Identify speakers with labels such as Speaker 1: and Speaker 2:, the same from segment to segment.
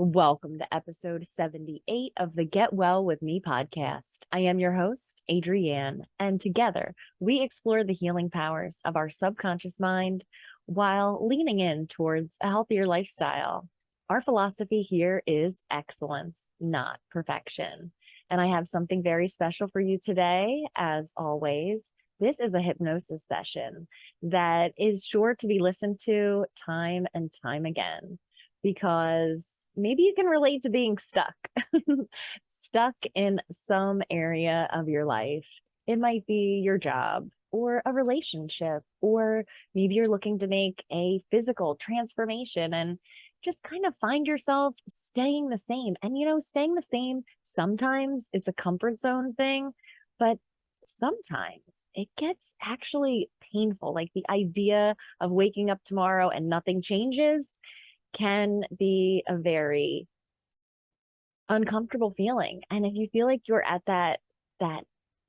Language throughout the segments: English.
Speaker 1: Welcome to episode 78 of the Get Well With Me podcast. I am your host, Adrienne, and together we explore the healing powers of our subconscious mind while leaning in towards a healthier lifestyle. Our philosophy here is excellence, not perfection. And I have something very special for you today, as always. This is a hypnosis session that is sure to be listened to time and time again, because maybe you can relate to being stuck, stuck in some area of your life. It might be your job or a relationship, or maybe you're looking to make a physical transformation and just kind of find yourself staying the same. And, staying the same, sometimes it's a comfort zone thing, but sometimes it gets actually painful. Like the idea of waking up tomorrow and nothing changes can be a very uncomfortable feeling. And if you feel like you're at that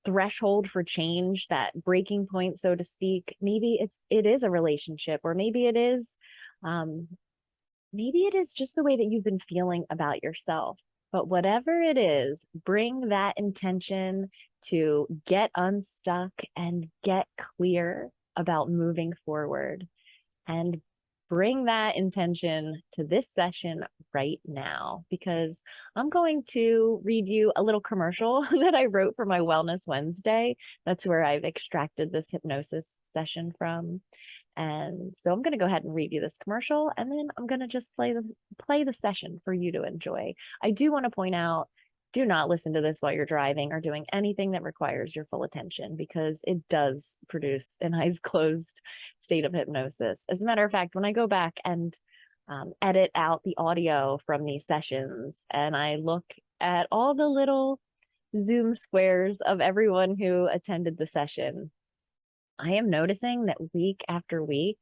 Speaker 1: threshold for change, that breaking point, so to speak, maybe it is a relationship, or maybe it is just the way that you've been feeling about yourself. But whatever it is, bring that intention to get unstuck and get clear about moving forward, and bring that intention to this session right now, because I'm going to read you a little commercial that I wrote for my Wellness Wednesday. That's where I've extracted this hypnosis session from. And so I'm going to go ahead and read you this commercial, and then I'm going to just play the session for you to enjoy. I do want to point out, do not listen to this while you're driving or doing anything that requires your full attention, because it does produce an eyes closed state of hypnosis. As a matter of fact, when I go back and edit out the audio from these sessions, and I look at all the little Zoom squares of everyone who attended the session, I am noticing that week after week,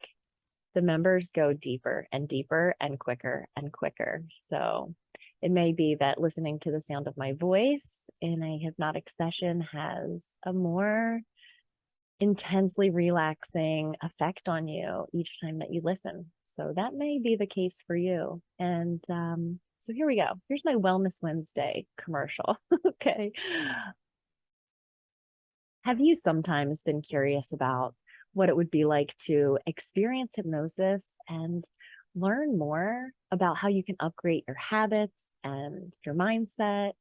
Speaker 1: the members go deeper and deeper and quicker and quicker. So it may be that listening to the sound of my voice in a hypnotic session has a more intensely relaxing effect on you each time that you listen. So that may be the case for you. And so here we go. Here's my Wellness Wednesday commercial. Okay. Have you sometimes been curious about what it would be like to experience hypnosis and learn more about how you can upgrade your habits and your mindset,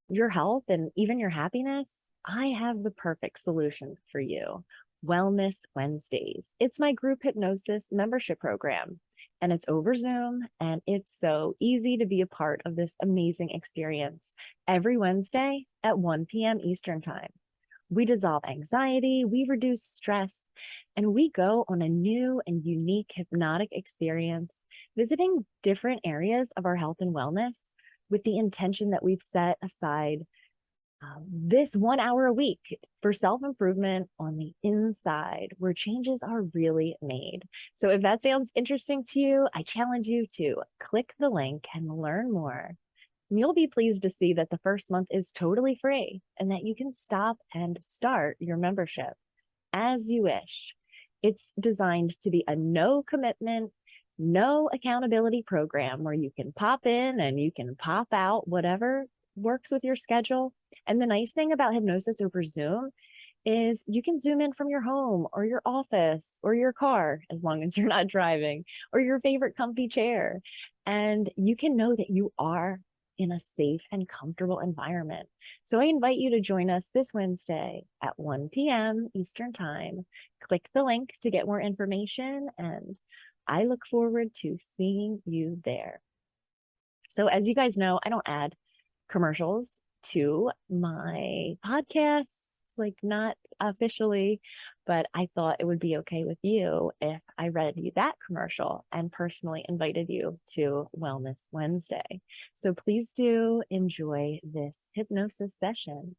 Speaker 1: your health, and even your happiness? I have the perfect solution for you. Wellness Wednesdays. It's my group hypnosis membership program, and it's over Zoom, and it's so easy to be a part of this amazing experience every Wednesday at 1 p.m. Eastern Time. We dissolve anxiety, we reduce stress, and we go on a new and unique hypnotic experience, visiting different areas of our health and wellness with the intention that we've set aside this 1 hour a week for self-improvement on the inside, where changes are really made. So if that sounds interesting to you, I challenge you to click the link and learn more. And you'll be pleased to see that the first month is totally free, and that you can stop and start your membership as you wish. It's designed to be a no commitment, no accountability program where you can pop in and you can pop out, whatever works with your schedule. And the nice thing about hypnosis over Zoom is you can Zoom in from your home or your office or your car, as long as you're not driving, or your favorite comfy chair. And you can know that you are in a safe and comfortable environment. So I invite you to join us this Wednesday at 1 p.m. Eastern Time. Click the link to get more information, and I look forward to seeing you there. So as you guys know, I don't add commercials to my podcasts, like not officially, but I thought it would be okay with you if I read you that commercial and personally invited you to Wellness Wednesday. So please do enjoy this hypnosis session.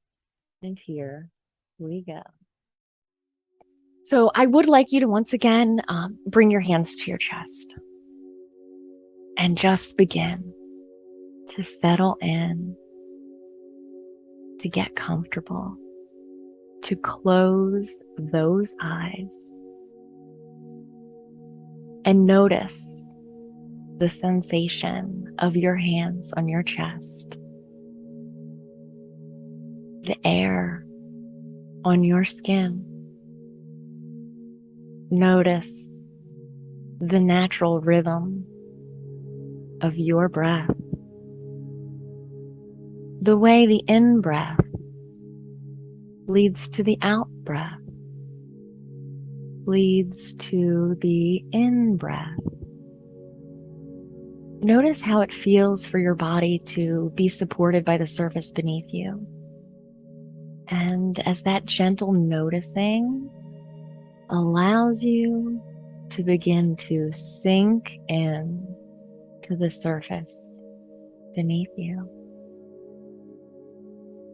Speaker 1: And here we go. So I would like you to once again bring your hands to your chest and just begin to settle in, to get comfortable, to close those eyes and notice the sensation of your hands on your chest, the air on your skin. Notice the natural rhythm of your breath, the way the in-breath leads to the out-breath, leads to the in-breath. Notice how it feels for your body to be supported by the surface beneath you. And as that gentle noticing allows you to begin to sink in to the surface beneath you.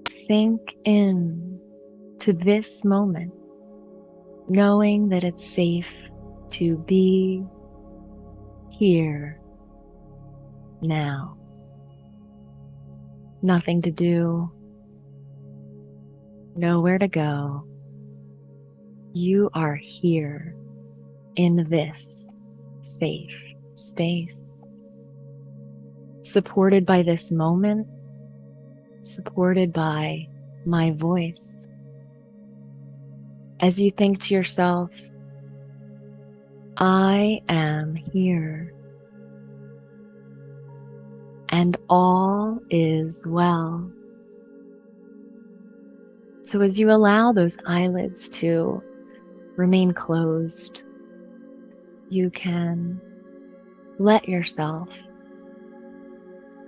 Speaker 1: Sink in to this moment, knowing that it's safe to be here now. Nothing to do, nowhere to go. You are here in this safe space, supported by this moment, supported by my voice. As you think to yourself, I am here, and all is well. So as you allow those eyelids to remain closed, you can let yourself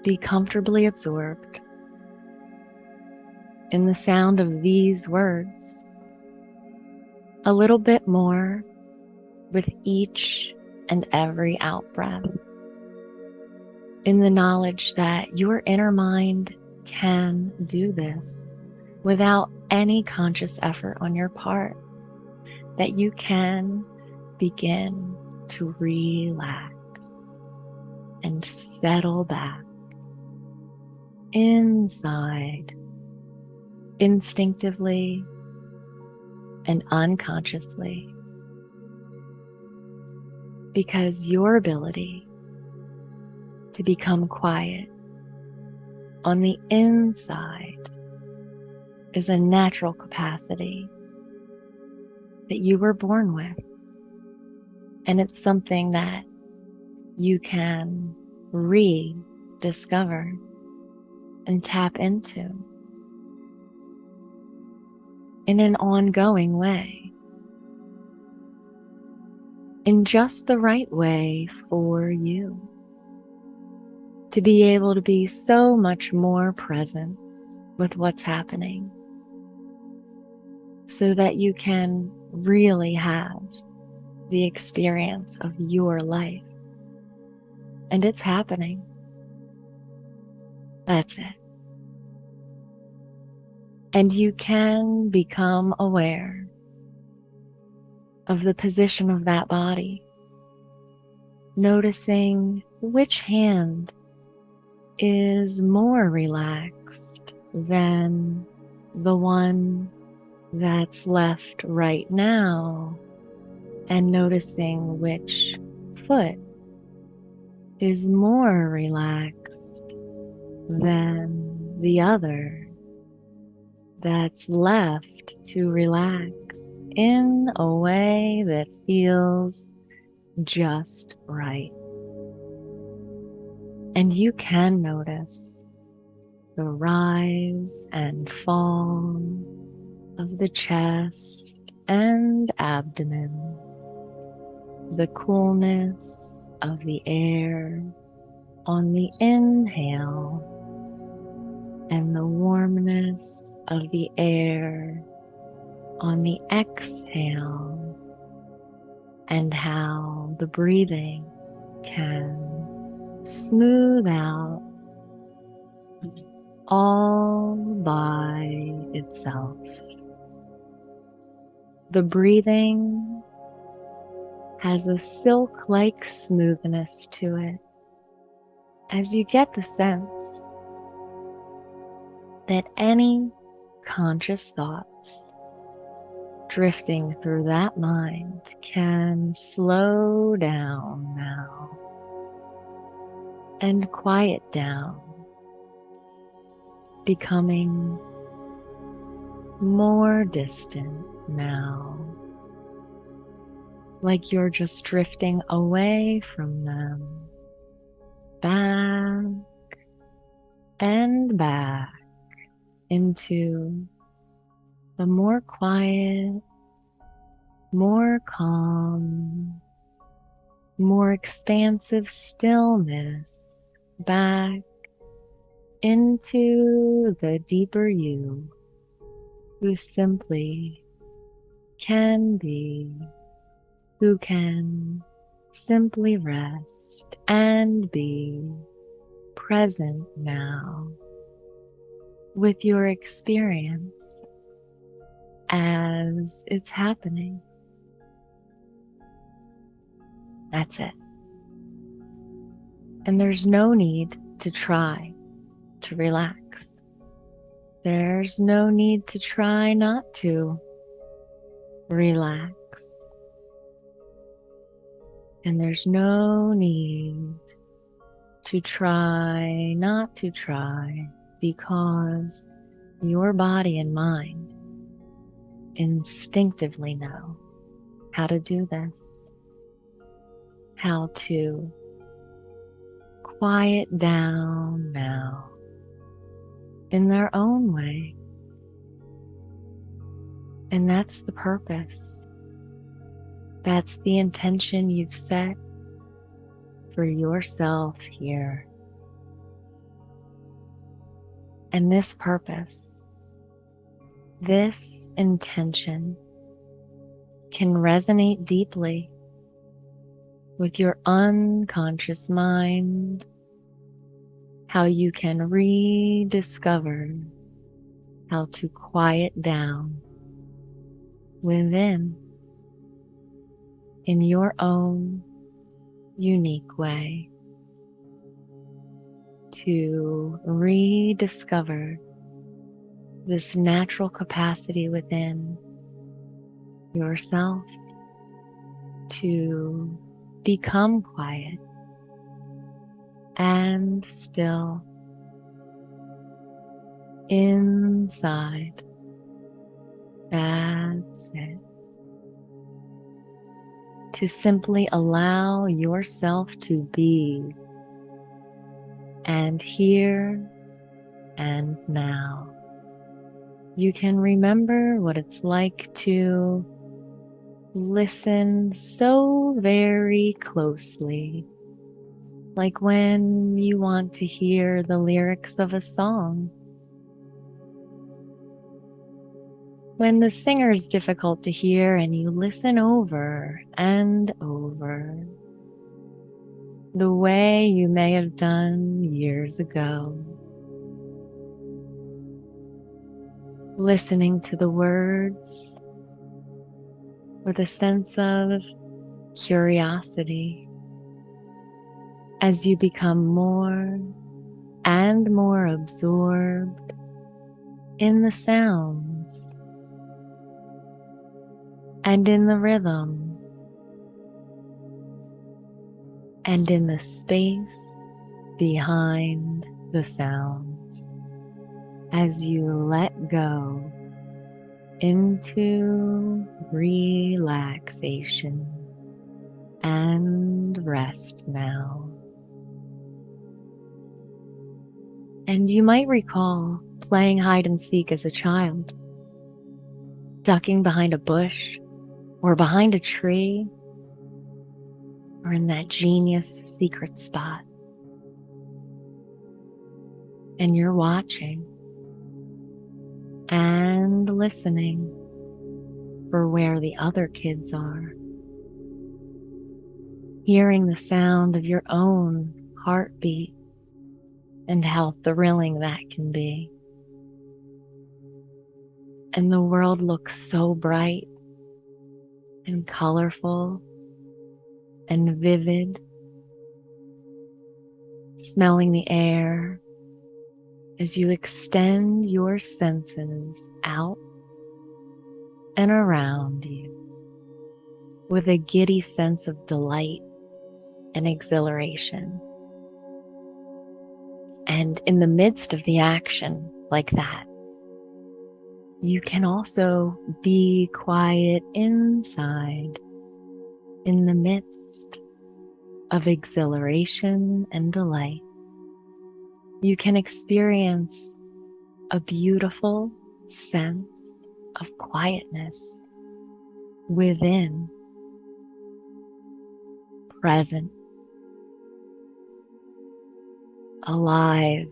Speaker 1: be comfortably absorbed in the sound of these words a little bit more with each and every out-breath, in the knowledge that your inner mind can do this without any conscious effort on your part, that you can begin to relax and settle back inside, instinctively and unconsciously, because your ability to become quiet on the inside is a natural capacity that you were born with, and it's something that you can rediscover and tap into in an ongoing way, in just the right way for you, to be able to be so much more present with what's happening, so that you can really have the experience of your life. And it's happening. That's it. And you can become aware of the position of that body, noticing which hand is more relaxed than the one that's left right now, and noticing which foot is more relaxed than the other that's left to relax in a way that feels just right. And you can notice the rise and fall of the chest and abdomen, the coolness of the air on the inhale, and the warmness of the air on the exhale, and how the breathing can smooth out all by itself. The breathing has a silk-like smoothness to it, as you get the sense that any conscious thoughts drifting through that mind can slow down now, and quiet down, becoming more distant now, like you're just drifting away from them, back and back into the more quiet, more calm, more expansive stillness, back into the deeper you who simply can be, who can simply rest and be present now with your experience as it's happening. That's it. And there's no need to try to relax. There's no need to try not to relax. And there's no need to try not to try, because your body and mind instinctively know how to do this, how to quiet down now in their own way. And that's the purpose. That's the intention you've set for yourself here. And this purpose, this intention, can resonate deeply with your unconscious mind, how you can rediscover how to quiet down within in your own unique way, to rediscover this natural capacity within yourself to become quiet and still inside. That's it. To simply allow yourself to be, and here and now. You can remember what it's like to listen so very closely, like when you want to hear the lyrics of a song. When the singer's difficult to hear and you listen over and over, the way you may have done years ago, listening to the words with a sense of curiosity as you become more and more absorbed in the sounds and in the rhythm and in the space behind the sounds, as you let go into relaxation and rest now. And you might recall playing hide and seek as a child, ducking behind a bush or behind a tree, or in that genius secret spot. And you're watching and listening for where the other kids are, hearing the sound of your own heartbeat and how thrilling that can be. And the world looks so bright and colorful and vivid, smelling the air as you extend your senses out and around you with a giddy sense of delight and exhilaration. And in the midst of the action like that, you can also be quiet inside in the midst of exhilaration and delight. You can experience a beautiful sense of quietness within, present, alive,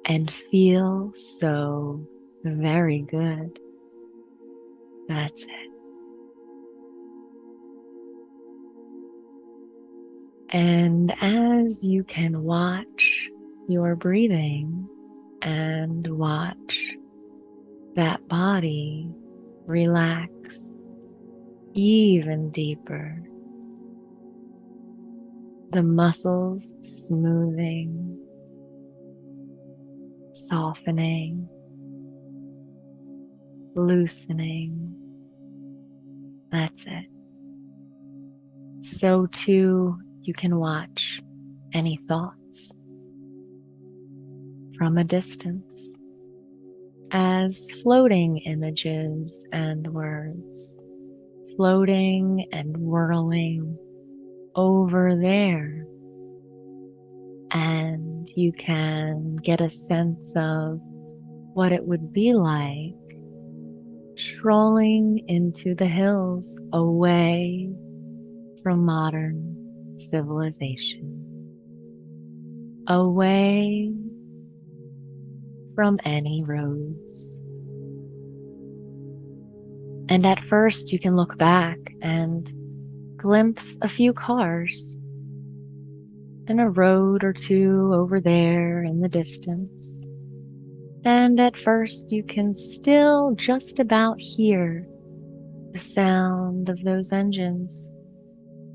Speaker 1: and feel so very good. That's it. And as you can watch your breathing and watch that body relax even deeper, the muscles smoothing, softening, loosening. That's it. So too, you can watch any thoughts from a distance as floating images and words, floating and whirling over there. And you can get a sense of what it would be like strolling into the hills away from modern civilization, away from any roads. And at first you can look back and glimpse a few cars and a road or two over there in the distance. And at first you can still just about hear the sound of those engines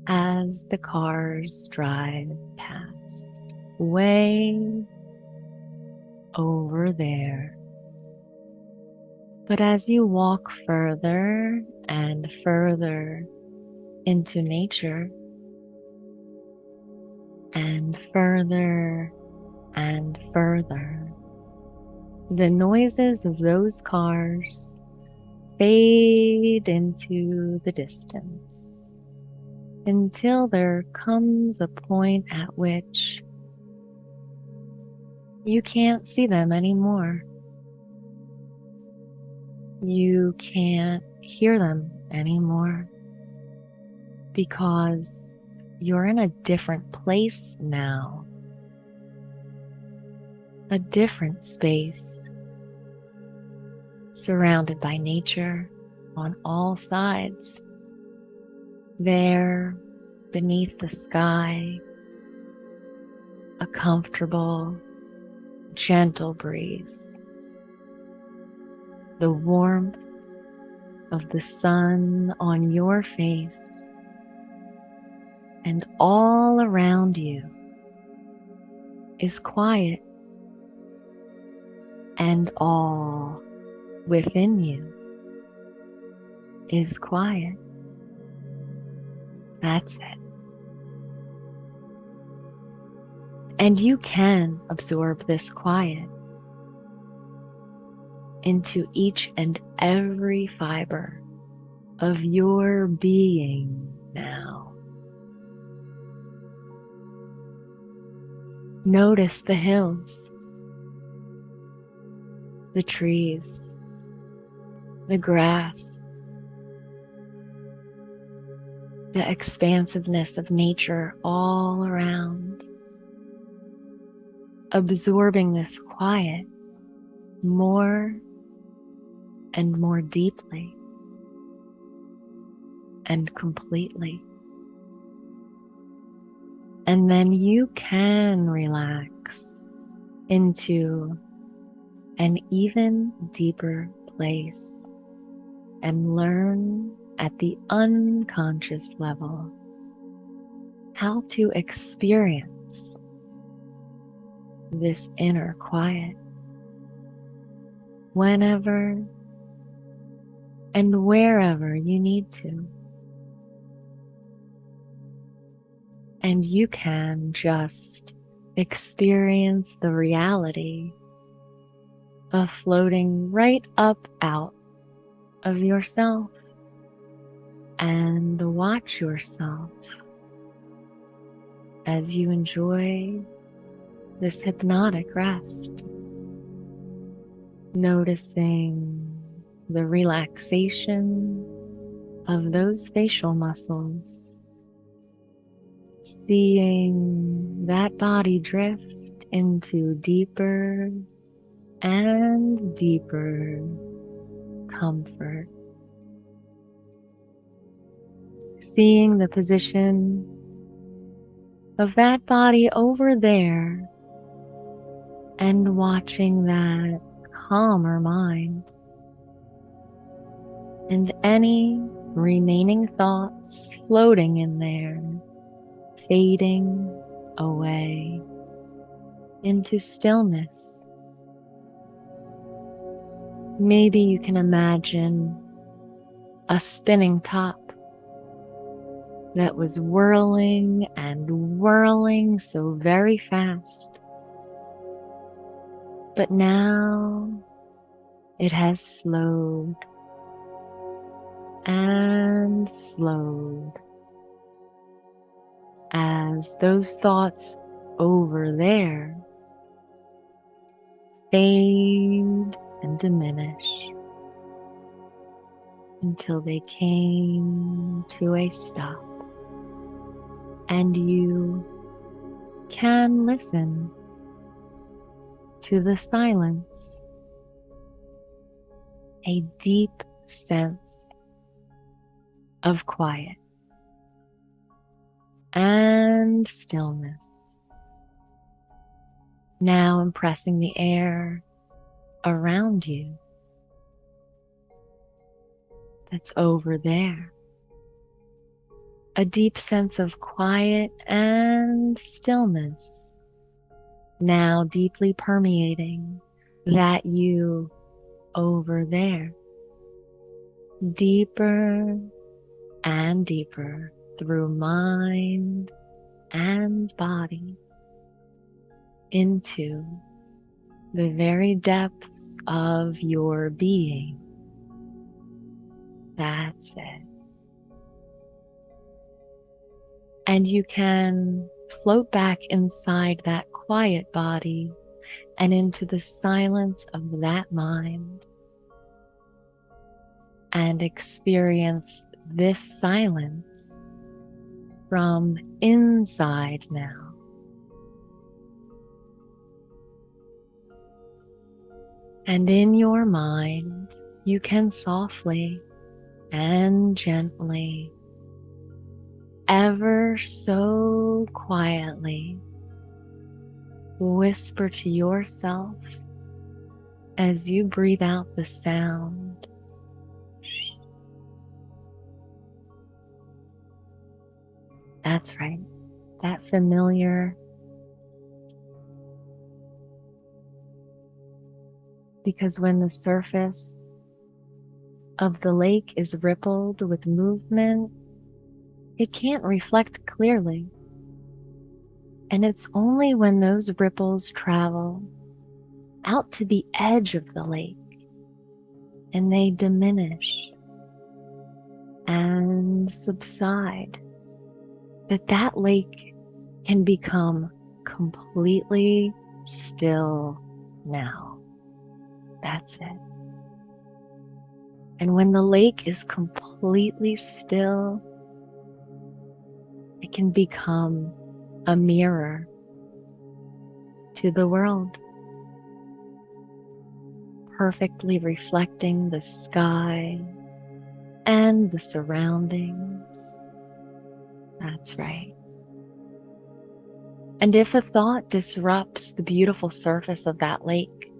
Speaker 1: as the cars drive past, way over there. But as you walk further and further into nature, and further and further, the noises of those cars fade into the distance until there comes a point at which you can't see them anymore. You can't hear them anymore because you're in a different place now, a different space, surrounded by nature on all sides. There, beneath the sky, a comfortable, gentle breeze, the warmth of the sun on your face, and all around you is quiet, and all within you is quiet. That's it. And you can absorb this quiet into each and every fiber of your being now. Notice the hills, the trees, the grass, the expansiveness of nature all around, absorbing this quiet more and more deeply and completely. And then you can relax into an even deeper place and learn at the unconscious level how to experience this inner quiet whenever and wherever you need to. And you can just experience the reality of floating right up out of yourself, and watch yourself as you enjoy this hypnotic rest, noticing the relaxation of those facial muscles, seeing that body drift into deeper and deeper comfort, seeing the position of that body over there and watching that calmer mind and any remaining thoughts floating in there, fading away into stillness. Maybe you can imagine a spinning top that was whirling and whirling so very fast. But now it has slowed and slowed as those thoughts over there fade and diminish until they came to a stop, and you can listen to the silence, a deep sense of quiet and stillness, now impressing the air around you that's over there. A deep sense of quiet and stillness now deeply permeating that you over there, deeper and deeper through mind and body into the very depths of your being. That's it. And you can float back inside that quiet body and into the silence of that mind and experience this silence from inside now. And in your mind, you can softly and gently, ever so quietly, whisper to yourself as you breathe out the sound. That's right, that familiar, because when the surface of the lake is rippled with movement, it can't reflect clearly. And it's only when those ripples travel out to the edge of the lake and they diminish and subside that that lake can become completely still now. That's it. And when the lake is completely still, it can become a mirror to the world, perfectly reflecting the sky and the surroundings. That's right. And if a thought disrupts the beautiful surface of that lake,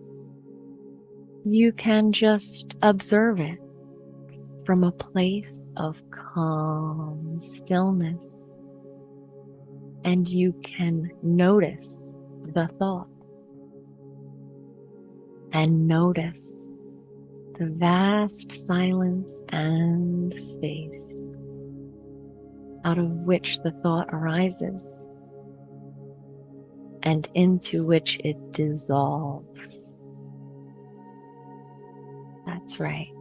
Speaker 1: you can just observe it from a place of calm stillness, and you can notice the thought and notice the vast silence and space out of which the thought arises. and into which it dissolves. That's right.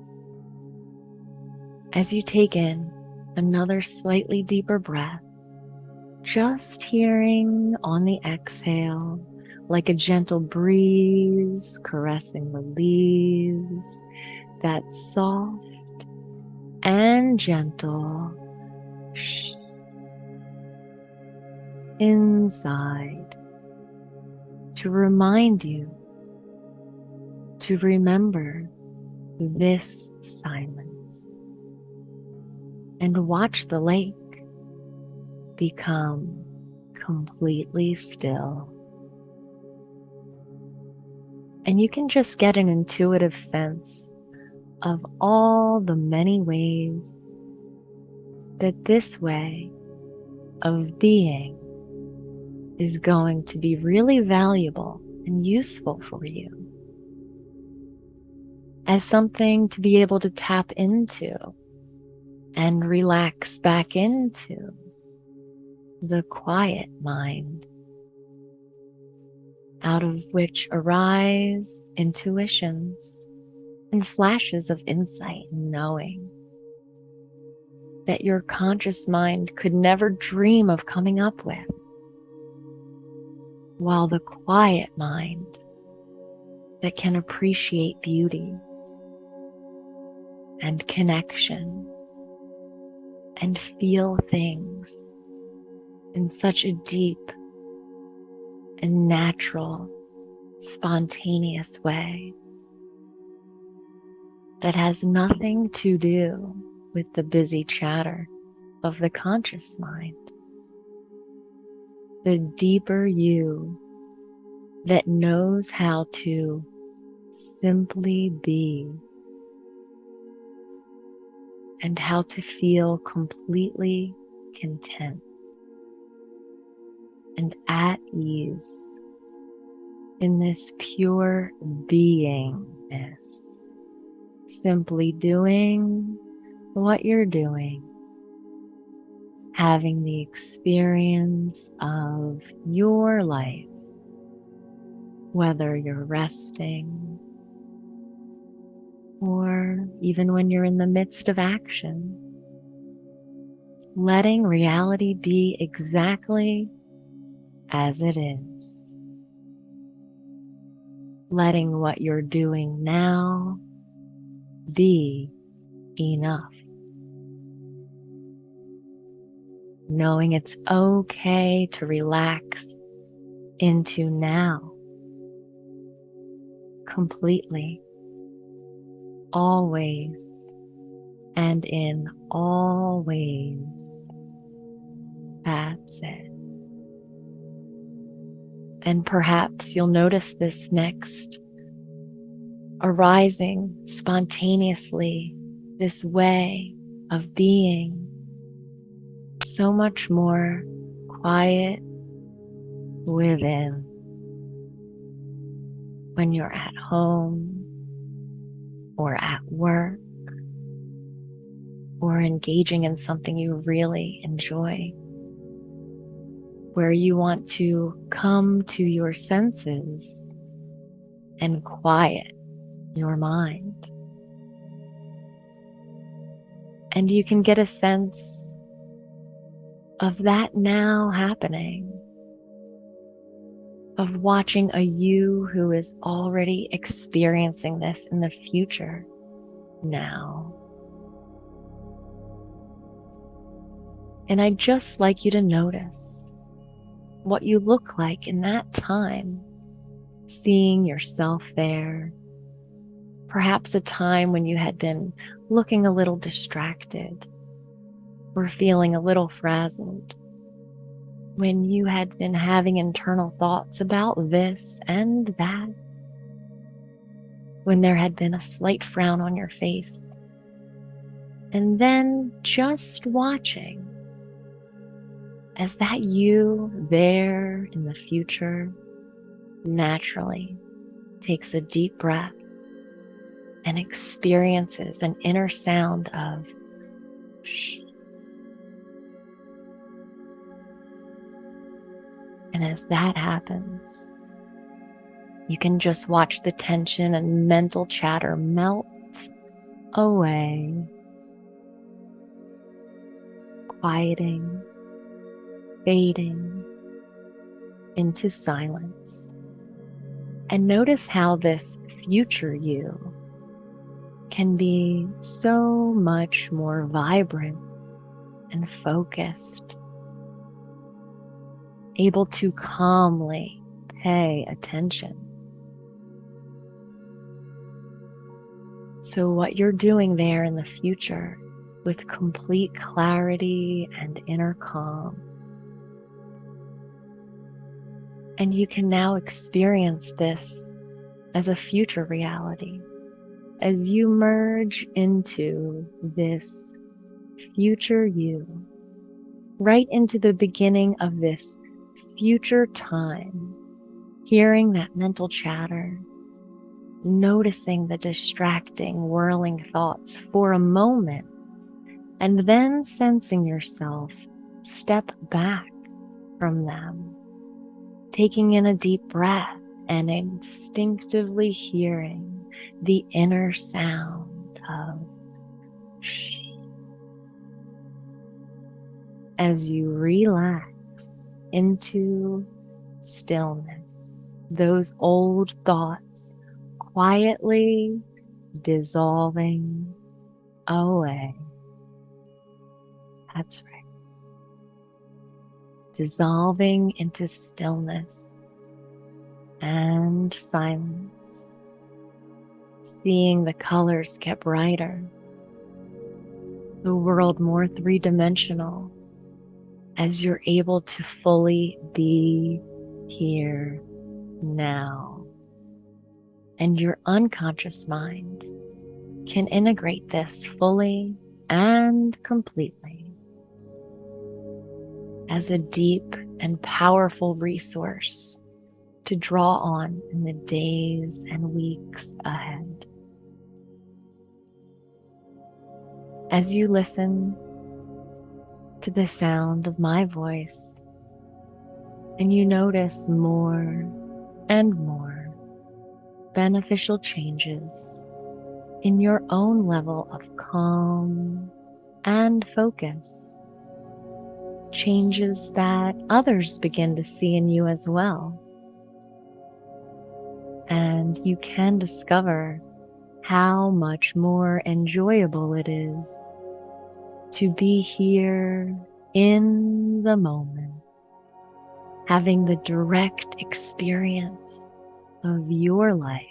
Speaker 1: As you take in another slightly deeper breath, just hearing on the exhale like a gentle breeze caressing the leaves, that soft and gentle shh inside to remind you to remember this silence and watch the lake become completely still. And you can just get an intuitive sense of all the many ways that this way of being is going to be really valuable and useful for you, as something to be able to tap into and relax back into the quiet mind, out of which arise intuitions and flashes of insight and knowing that your conscious mind could never dream of coming up with, while the quiet mind that can appreciate beauty and connection and feel things in such a deep and natural, spontaneous way that has nothing to do with the busy chatter of the conscious mind. The deeper you that knows how to simply be and how to feel completely content and at ease in this pure beingness, simply doing what you're doing, having the experience of your life, whether you're resting or even when you're in the midst of action, letting reality be exactly as it is. Letting what you're doing now be enough. Knowing it's okay to relax into now completely, always, and in all ways. That's it. And perhaps you'll notice this next, arising spontaneously, this way of being so much more quiet within. When you're at home or at work or engaging in something you really enjoy, where you want to come to your senses and quiet your mind. And you can get a sense of that now happening, of watching a you who is already experiencing this in the future now. And I'd just like you to notice what you look like in that time, seeing yourself there. Perhaps a time when you had been looking a little distracted or feeling a little frazzled, when you had been having internal thoughts about this and that, when there had been a slight frown on your face, and then just watching as that you there in the future naturally takes a deep breath and experiences an inner sound of shh. And as that happens, you can just watch the tension and mental chatter melt away, quieting, fading into silence. And notice how this future you can be so much more vibrant and focused, able to calmly pay attention. So what you're doing there in the future with complete clarity and inner calm. And you can now experience this as a future reality. As you merge into this future you, right into the beginning of this future time, hearing that mental chatter, noticing the distracting, whirling thoughts for a moment, and then sensing yourself step back from them, taking in a deep breath and instinctively hearing the inner sound of shh. As you relax into stillness, those old thoughts quietly dissolving away. That's right. Dissolving into stillness and silence. Seeing the colors get brighter, the world more three-dimensional, as you're able to fully be here now. And your unconscious mind can integrate this fully and completely as a deep and powerful resource to draw on in the days and weeks ahead. As you listen to the sound of my voice and you notice more and more beneficial changes in your own level of calm and focus, changes that others begin to see in you as well. And you can discover how much more enjoyable it is to be here in the moment, having the direct experience of your life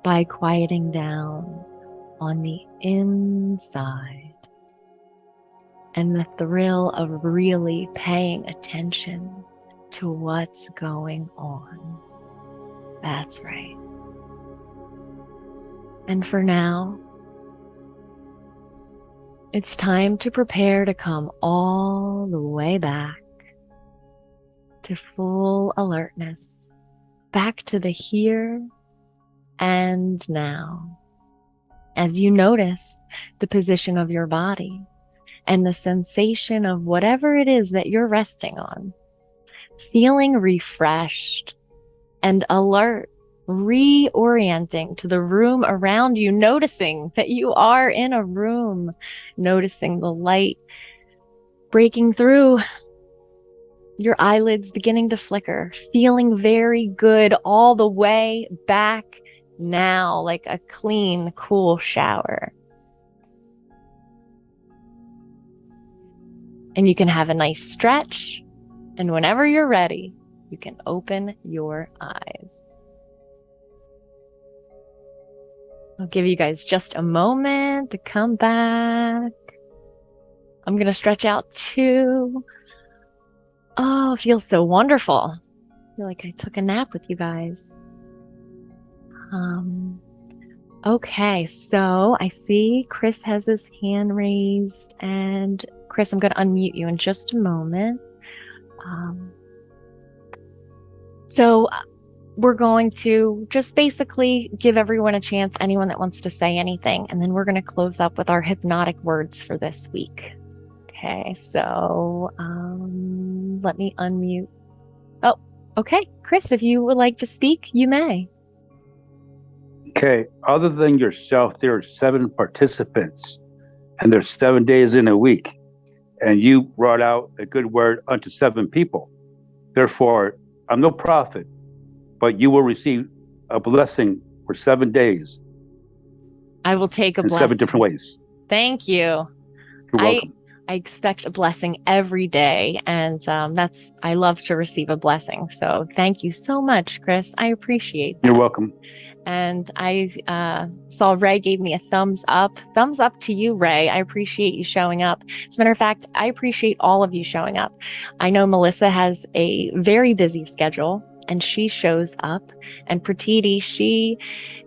Speaker 1: by quieting down on the inside and the thrill of really paying attention to what's going on. That's right. And for now, it's time to prepare to come all the way back to full alertness, back to the here and now. As you notice the position of your body and the sensation of whatever it is that you're resting on, feeling refreshed and alert, reorienting to the room around you, noticing that you are in a room, noticing the light breaking through, your eyelids beginning to flicker, feeling very good all the way back now, like a clean, cool shower. And you can have a nice stretch, and whenever you're ready, you can open your eyes. I'll give you guys just a moment to come back. I'm going to stretch out too. Oh, it feels so wonderful. I feel like I took a nap with you guys. Okay, so I see Chris has his hand raised, and Chris, I'm going to unmute you in just a moment. So we're going to just basically give everyone a chance, anyone that wants to say anything, and then we're going to close up with our hypnotic words for this week. Okay, so let me unmute Okay, Chris, if you would like to speak, you may.
Speaker 2: Okay. Other than yourself, there are 7 participants, and there's 7 days in a week. And you brought out a good word unto 7 people. Therefore, I'm no prophet, but you will receive a blessing for 7 days
Speaker 1: I will take a
Speaker 2: in 7
Speaker 1: blessing.
Speaker 2: different ways.
Speaker 1: Thank you.
Speaker 2: You're
Speaker 1: I
Speaker 2: welcome.
Speaker 1: I expect a blessing every day, and I love to receive a blessing. So thank you so much, Chris. I appreciate that.
Speaker 2: You're welcome.
Speaker 1: And I saw Ray gave me a thumbs up. Thumbs up to you, Ray. I appreciate you showing up. As a matter of fact, I appreciate all of you showing up. I know Melissa has a very busy schedule, and she shows up. And Pratiti, she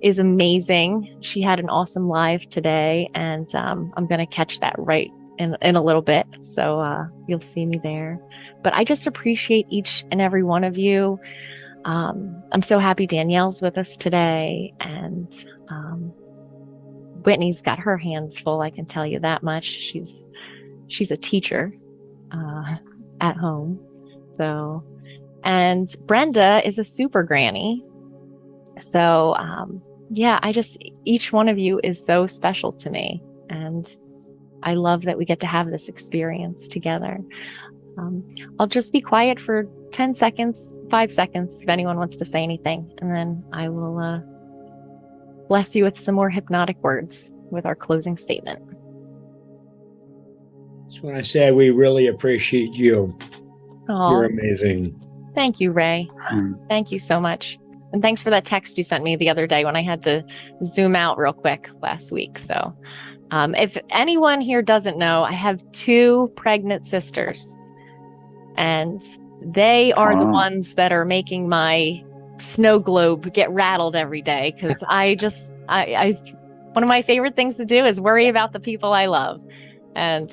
Speaker 1: is amazing. She had an awesome live today, and I'm going to catch that right in a little bit. So you'll see me there. But I just appreciate each and every one of you. I'm so happy Danielle's with us today, and Whitney's got her hands full. I can tell you that much. She's a teacher at home. So, and Brenda is a super granny. So, yeah, each one of you is so special to me, and I love that we get to have this experience together. I'll just be quiet for 10 seconds, 5 seconds, if anyone wants to say anything. And then I will bless you with some more hypnotic words with our closing statement.
Speaker 3: Just want to say we really appreciate you.
Speaker 1: Aww.
Speaker 3: You're amazing.
Speaker 1: Thank you, Ray. Thank you so much. And thanks for that text you sent me the other day when I had to zoom out real quick last week. So if anyone here doesn't know, I have 2 pregnant sisters. And they are the ones that are making my snow globe get rattled every day. Because one of my favorite things to do is worry about the people I love. And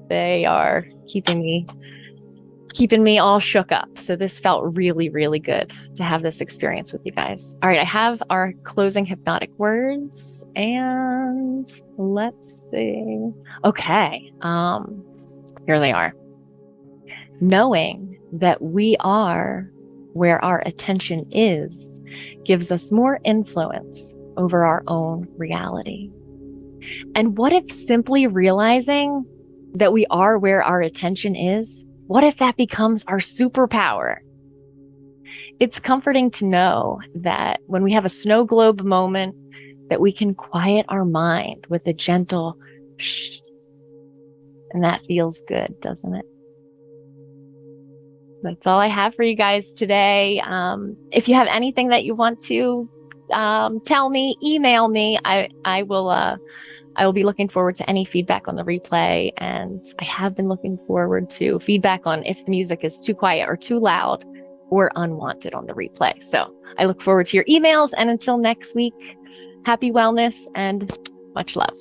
Speaker 1: they are keeping me all shook up. So this felt really, really good to have this experience with you guys. All right, I have our closing hypnotic words, and let's see. Okay, here they are. Knowing that we are where our attention is gives us more influence over our own reality. And what if simply realizing that we are where our attention is, what if that becomes our superpower? It's comforting to know that when we have a snow globe moment, that we can quiet our mind with a gentle shh. And that feels good, doesn't it? That's all I have for you guys today. If you have anything that you want to tell me, email me. I will be looking forward to any feedback on the replay. And I have been looking forward to feedback on if the music is too quiet or too loud or unwanted on the replay. So I look forward to your emails. And until next week, happy wellness and much love.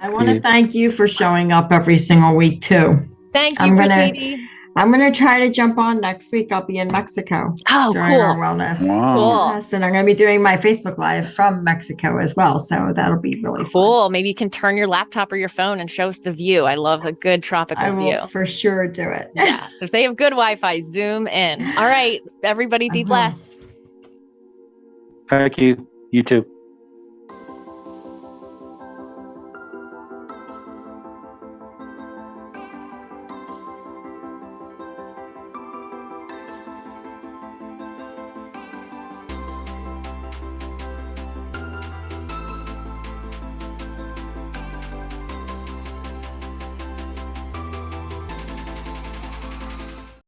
Speaker 4: I want to thank you for showing up every single week too.
Speaker 1: Thank you, Pratiti.
Speaker 4: I'm going to try to jump on next week. I'll be in Mexico during our wellness.
Speaker 2: Wow.
Speaker 1: Cool.
Speaker 4: Yes, and I'm going to be doing my Facebook Live from Mexico as well. So that'll be really
Speaker 1: cool.
Speaker 4: fun.
Speaker 1: Maybe you can turn your laptop or your phone and show us the view. I love a good tropical view.
Speaker 4: I will for sure do it.
Speaker 1: Yes. If they have good Wi-Fi, zoom in. All right. Everybody be blessed.
Speaker 2: Thank you. You too.